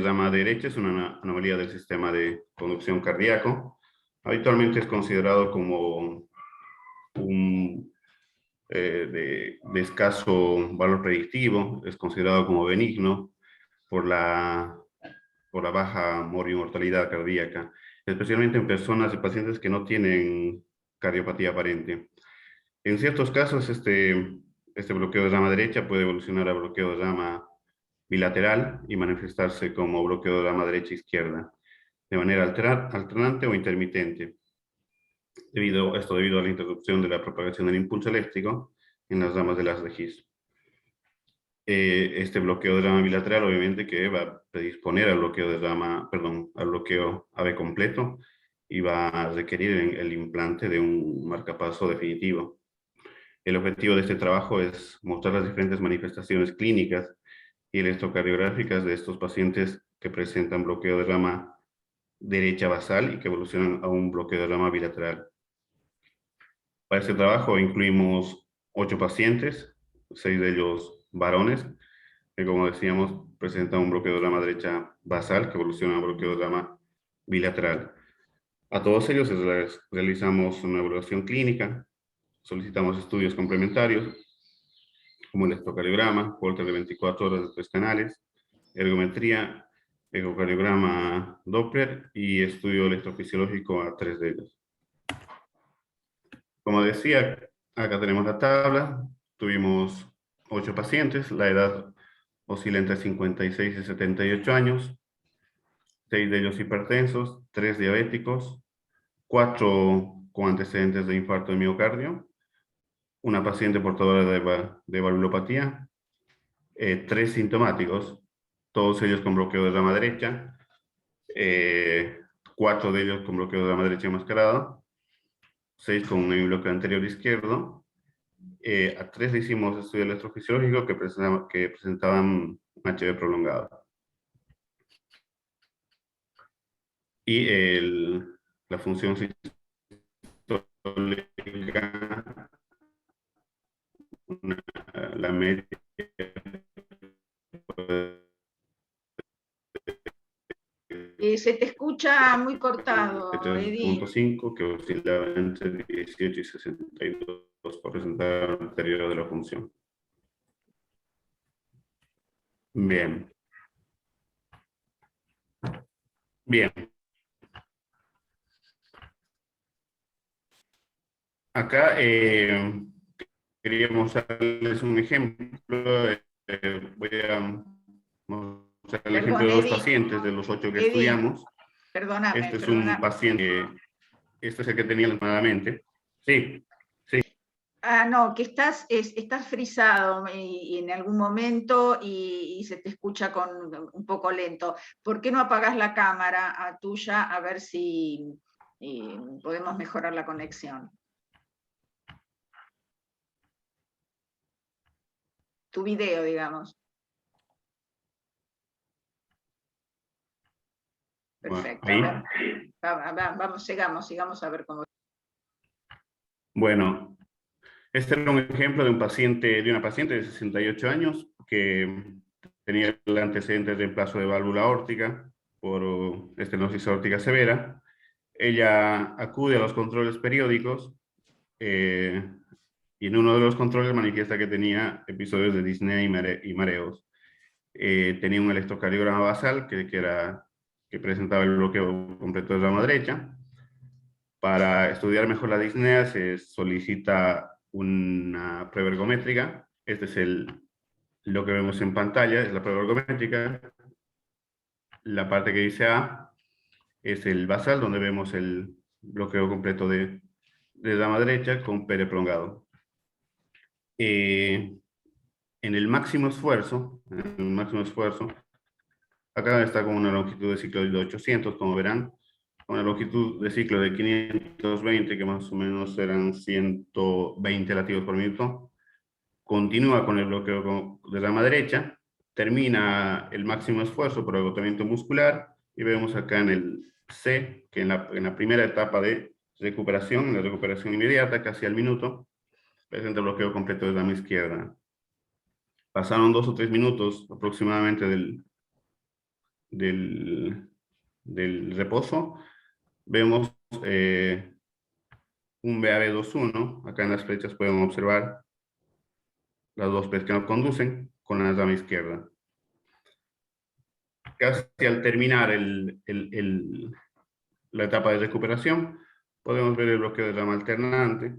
S8: rama derecha es una anomalía del sistema de conducción cardíaco. Habitualmente es considerado como un de escaso valor predictivo, es considerado como benigno por la baja mortalidad cardíaca, especialmente en personas y pacientes que no tienen cardiopatía aparente. En ciertos casos, este bloqueo de rama derecha puede evolucionar a bloqueo de rama bilateral y manifestarse como bloqueo de rama derecha-izquierda, de manera alternante o intermitente. Debido a la interrupción de la propagación del impulso eléctrico en las ramas de las de His. Este bloqueo de rama bilateral, obviamente, que va a predisponer al bloqueo de rama, al bloqueo AV completo y va a requerir el implante de un marcapaso definitivo. El objetivo de este trabajo es mostrar las diferentes manifestaciones clínicas y electrocardiográficas de estos pacientes que presentan bloqueo de rama derecha basal y que evolucionan a un bloqueo de rama bilateral. Para este trabajo incluimos 8 pacientes, 6 de ellos varones, que como decíamos presentan un bloqueo de rama derecha basal que evoluciona a un bloqueo de rama bilateral. A todos ellos les realizamos una evaluación clínica, solicitamos estudios complementarios, como electrocardiograma, Holter de 24 horas de 3 canales, ergometría, ecocardiograma Doppler y estudio electrofisiológico a 3 de ellos. Como decía, acá tenemos la tabla. Tuvimos 8 pacientes, la edad oscila entre 56 y 78 años, 6 de ellos hipertensos, 3 diabéticos, 4 con antecedentes de infarto de miocardio, una paciente portadora de valvulopatía, 3 sintomáticos, todos ellos con bloqueo de rama derecha, 4 de ellos con bloqueo de rama derecha enmascarado, 6 con un bloqueo anterior izquierdo. A 3 le hicimos estudio electrofisiológico que presentaban un HB prolongado. Y la función sistólica la media
S1: se te escucha muy cortado, Edith.
S8: 3.5, que oscilaba entre 18 y 62 por presentar el deterioro de la función. Bien. Bien. Acá quería mostrarles un ejemplo. Voy a mostrar el ejemplo de dos pacientes de los 8 que estudiamos.
S1: Perdóname.
S8: Este es un paciente, este es el que tenía aproximadamente. Sí, sí.
S1: Ah, no, que estás frisado y en algún momento y se te escucha un poco lento. ¿Por qué no apagas la cámara tuya a ver si podemos mejorar la conexión? Tu video, digamos. Perfecto.
S8: Bueno,
S1: vamos, sigamos a ver cómo.
S8: Bueno, este era un ejemplo de una paciente de 68 años que tenía el antecedente de reemplazo de válvula aórtica por estenosis aórtica severa. Ella acude a los controles periódicos y en uno de los controles manifiesta que tenía episodios de disnea y mareos. Tenía un electrocardiograma basal que presentaba el bloqueo completo de la rama derecha. Para estudiar mejor la disnea se solicita una prueba ergométrica. Este es lo que vemos en pantalla, es la prueba ergométrica. La parte que dice A es el basal, donde vemos el bloqueo completo de rama derecha con pere prolongado. En el máximo esfuerzo, acá está con una longitud de ciclo de 800, como verán, con una longitud de ciclo de 520, que más o menos serán 120 latidos por minuto. Continúa con el bloqueo de rama derecha, termina el máximo esfuerzo por agotamiento muscular, y vemos acá en el C, que en la primera etapa de recuperación, en la recuperación inmediata, casi al minuto, presenta el bloqueo completo de rama izquierda. Pasaron 2 o 3 minutos aproximadamente del reposo. Vemos un BAB21, acá en las flechas podemos observar las dos flechas que nos conducen con la rama izquierda. Casi al terminar la etapa de recuperación, podemos ver el bloqueo de rama alternante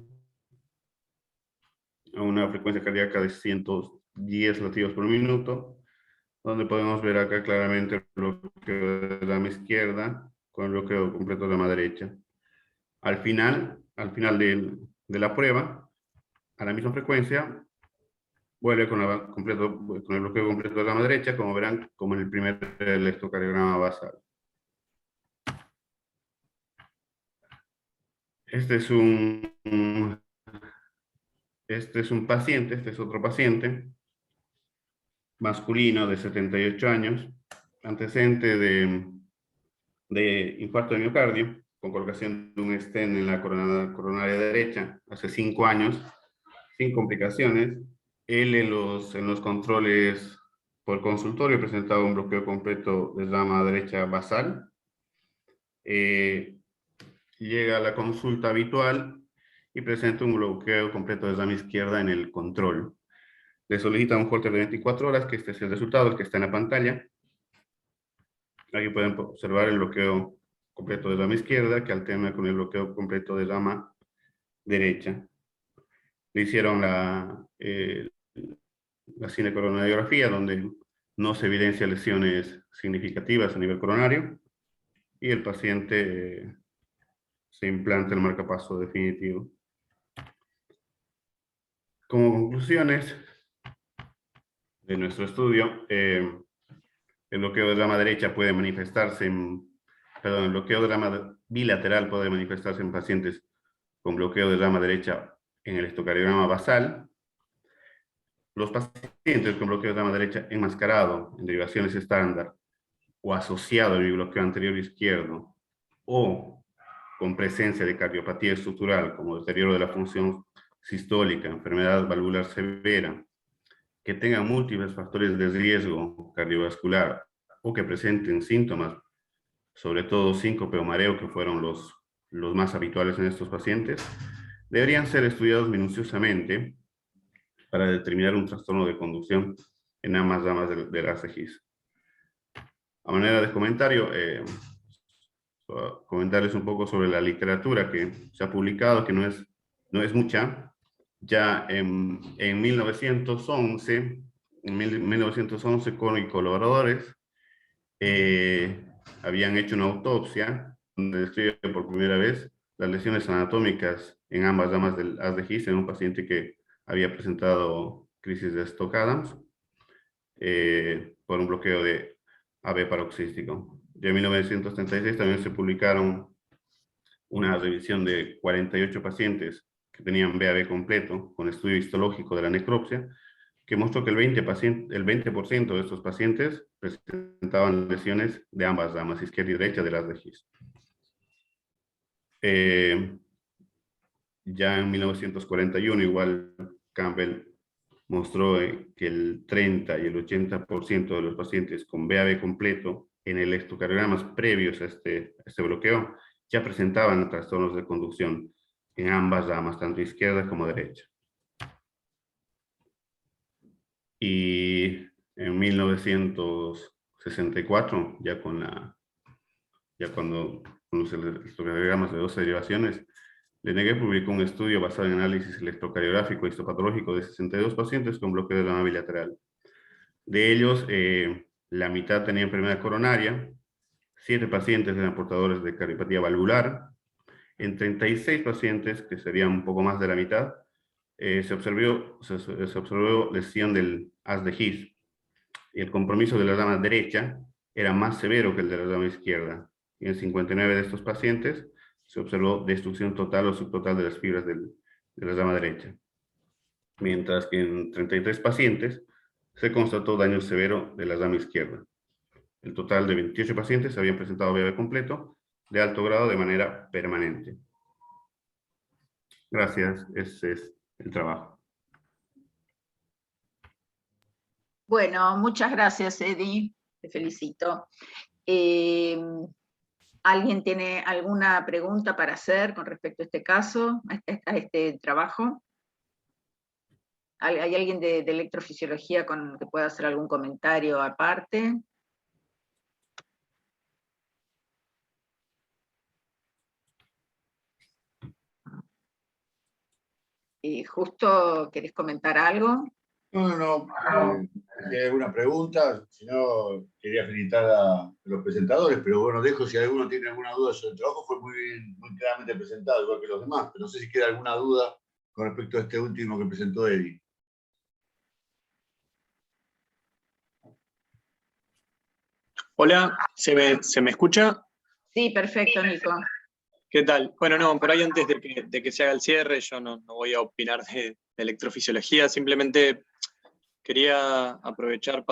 S8: a una frecuencia cardíaca de 110 latidos por minuto, donde podemos ver acá claramente el bloqueo de rama izquierda con el bloqueo completo de rama derecha. Al final de la prueba, a la misma frecuencia, vuelve con el bloqueo completo de rama derecha, como verán, como en el primer electrocardiograma basal. Este es otro paciente, masculino de 78 años, antecedente de infarto de miocardio, con colocación de un stent en la coronaria derecha hace 5 años, sin complicaciones. Él en los controles por consultorio presentaba un bloqueo completo de rama derecha basal. Llega a la consulta habitual y presenta un bloqueo completo de rama izquierda en el control. Le solicita un Holter de 24 horas, que este es el resultado, el que está en la pantalla. Aquí pueden observar el bloqueo completo de rama izquierda, que alterna con el bloqueo completo de rama derecha. Le hicieron la cinecoronariografía, donde no se evidencia lesiones significativas a nivel coronario, y el paciente se implanta el marcapaso definitivo. Como conclusiones de nuestro estudio, el bloqueo de rama derecha puede manifestarse el bloqueo de rama bilateral puede manifestarse en pacientes con bloqueo de rama derecha en el electrocardiograma basal. Los pacientes con bloqueo de rama derecha enmascarado en derivaciones estándar o asociado al bloqueo anterior izquierdo o con presencia de cardiopatía estructural como deterioro de la función sistólica, enfermedad valvular severa, que tengan múltiples factores de riesgo cardiovascular o que presenten síntomas, sobre todo síncope o mareo, que fueron los más habituales en estos pacientes, deberían ser estudiados minuciosamente para determinar un trastorno de conducción en ambas ramas del ACGIS. A manera de comentario, comentarles un poco sobre la literatura que se ha publicado, que no es mucha. Ya en 1911, Cono y colaboradores habían hecho una autopsia donde describe por primera vez las lesiones anatómicas en ambas ramas del haz de His en un paciente que había presentado crisis de Stokes-Adams por un bloqueo de AB paroxístico. Ya en 1936 también se publicaron una revisión de 48 pacientes que tenían BAB completo con estudio histológico de la necropsia, que mostró que el 20% de estos pacientes presentaban lesiones de ambas ramas, izquierda y derecha del haz de His. Ya en 1941, igual Campbell mostró que el 30 y el 80% de los pacientes con BAB completo en electrocardiogramas previos a este bloqueo ya presentaban trastornos de conducción en ambas ramas, tanto izquierda como derecha. Y en 1964, ya cuando con los electrocardiogramas de 12 derivaciones, Lenneguet publicó un estudio basado en análisis electrocardiográfico y histopatológico de 62 pacientes con bloqueo de la nave bilateral. De ellos, la mitad tenían enfermedad coronaria, 7 pacientes eran portadores de cardiopatía valvular. En 36 pacientes, que serían un poco más de la mitad, se observó lesión del haz de His. Y el compromiso de la rama derecha era más severo que el de la rama izquierda. Y en 59 de estos pacientes se observó destrucción total o subtotal de las fibras de la rama derecha. Mientras que en 33 pacientes se constató daño severo de la rama izquierda. El total de 28 pacientes habían presentado BAB completo de alto grado de manera permanente. Gracias, ese es el trabajo.
S1: Bueno, muchas gracias, Eddie. Te felicito. ¿Alguien tiene alguna pregunta para hacer con respecto a este caso, a este trabajo? ¿Hay alguien de electrofisiología que pueda hacer algún comentario aparte? Justo, ¿querés comentar algo?
S11: No. Si hay alguna pregunta, si no, quería felicitar a los presentadores, pero bueno, dejo si alguno tiene alguna duda sobre el trabajo, fue muy claramente presentado, igual que los demás, pero no sé si queda alguna duda con respecto a este último que presentó Eddie.
S2: Hola, ¿se me escucha?
S1: Sí, perfecto, Nico.
S2: ¿Qué tal? Bueno, no, por ahí antes de que se haga el cierre, yo no voy a opinar de electrofisiología, simplemente quería aprovechar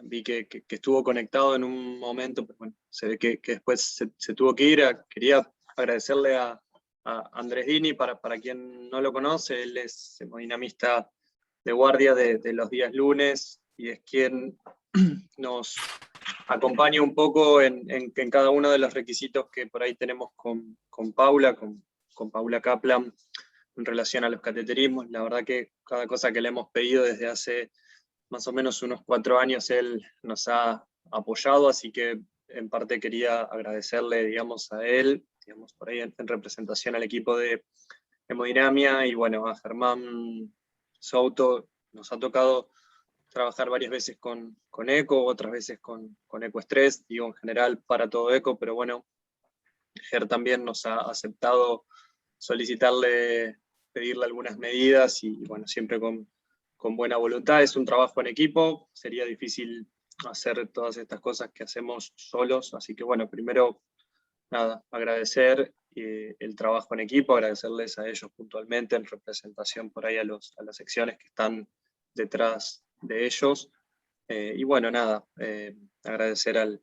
S2: vi que estuvo conectado en un momento, pero bueno, se ve que después se tuvo que ir. Quería agradecerle a Andrés Dini, para quien no lo conoce, él es hemodinamista de guardia de los días lunes, y es quien nos acompaña un poco en cada uno de los requisitos que por ahí tenemos con Paula, con Paula Kaplan, en relación a los cateterismos. La verdad que cada cosa que le hemos pedido desde hace más o menos unos 4 años, él nos ha apoyado, así que en parte quería agradecerle, digamos, a él, digamos, por ahí en representación al equipo de hemodinamia, y bueno, a Germán Souto. Nos ha tocado trabajar varias veces con ECO, otras veces con ECO Estrés, digo en general para todo ECO, pero bueno, Ger también nos ha aceptado pedirle algunas medidas, y bueno, siempre con buena voluntad. Es un trabajo en equipo, sería difícil hacer todas estas cosas que hacemos solos, así que bueno, primero, nada, agradecer el trabajo en equipo, agradecerles a ellos puntualmente en representación por ahí a las secciones que están detrás de ellos, y bueno, nada, agradecer al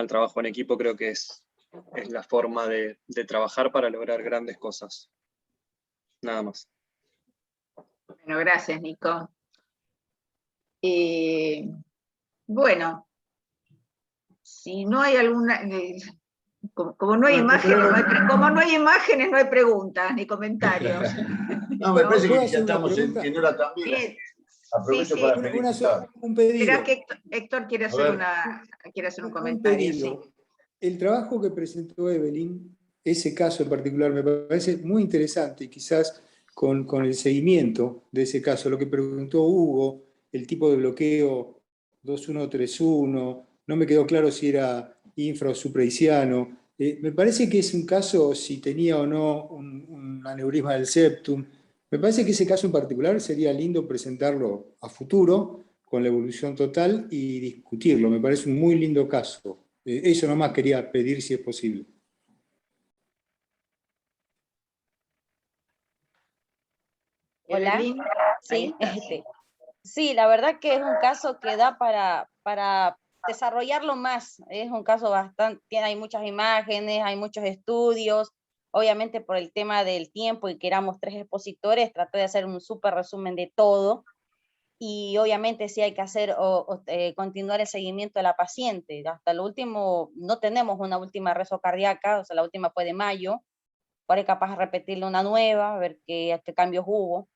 S2: trabajo en equipo. Creo que es la forma de trabajar para lograr grandes cosas. nada más.
S1: Bueno, gracias, Nico. Bueno, si no hay alguna... Como no hay imágenes, como no hay imágenes, no hay preguntas ni comentarios.
S11: No, me parece
S7: ¿puedo
S11: que
S7: hacer
S11: ya
S7: una
S11: estamos
S7: pregunta?
S11: en hora también.
S1: Bien.
S11: Aprovecho
S1: Sí,
S11: para
S1: sí.
S11: felicitar.
S7: Un pedido.
S1: Espera que Héctor quiere hacer un comentario. Sí.
S7: El trabajo que presentó Evelyn, ese caso en particular, me parece muy interesante y quizás con el seguimiento de ese caso, lo que preguntó Hugo, el tipo de bloqueo 2131, no me quedó claro si era infra o supraiciano. Me parece que es un caso, si tenía o no un aneurisma del septum. Me parece que ese caso en particular sería lindo presentarlo a futuro con la evolución total y discutirlo. Me parece un muy lindo caso. Eso nomás quería pedir si es posible.
S10: Hola. Sí, sí, la verdad que es un caso que da para desarrollarlo más. Es un caso bastante, hay muchas imágenes, hay muchos estudios. Obviamente por el tema del tiempo y que éramos 3 expositores, traté de hacer un súper resumen de todo. Y obviamente sí hay que hacer continuar el seguimiento de la paciente. Hasta el último, no tenemos una última reso cardíaca, o sea, la última fue de mayo. Ahora es capaz de repetirle una nueva, a ver qué cambios hubo.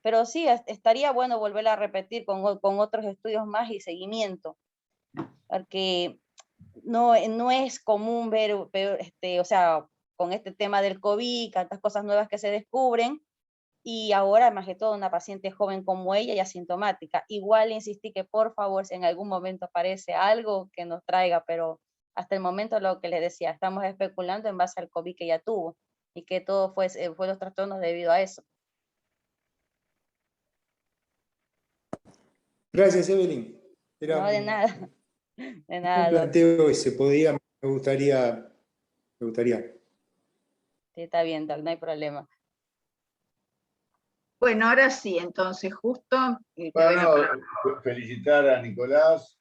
S10: Pero sí, estaría bueno volver a repetir con otros estudios más y seguimiento, porque no es común ver, o sea, con este tema del COVID, tantas cosas nuevas que se descubren, y ahora más que todo una paciente joven como ella y asintomática. Igual insistí que por favor, si en algún momento aparece algo, que nos traiga, pero hasta el momento lo que les decía, estamos especulando en base al COVID que ya tuvo, y que todo fue los trastornos debido a eso.
S7: Gracias, Evelyn.
S10: No, de nada. De nada.
S7: Un planteo que se podía, me gustaría.
S10: Sí, está bien, Doc, no hay problema.
S1: Bueno, ahora sí, entonces, justo...
S11: felicitar a Nicolás,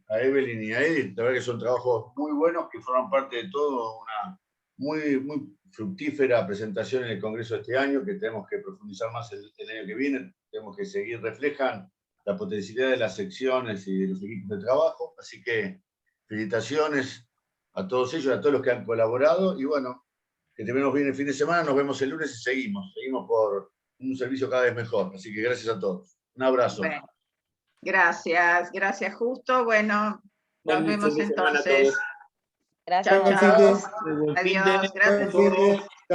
S11: a Evelyn y a Edith. La verdad que son trabajos muy buenos que forman parte de todo una muy, muy fructífera presentación en el Congreso de este año, que tenemos que profundizar más el año que viene. Tenemos que seguir, reflejan la potencialidad de las secciones y de los equipos de trabajo. Así que felicitaciones a todos ellos, a todos los que han colaborado. Y bueno, que terminemos bien el fin de semana. Nos vemos el lunes y seguimos por un servicio cada vez mejor. Así que gracias a todos. Un abrazo.
S1: Bueno, gracias Justo. Bueno, nos vemos entonces.
S10: Gracias.
S1: Chao. Adiós, gracias.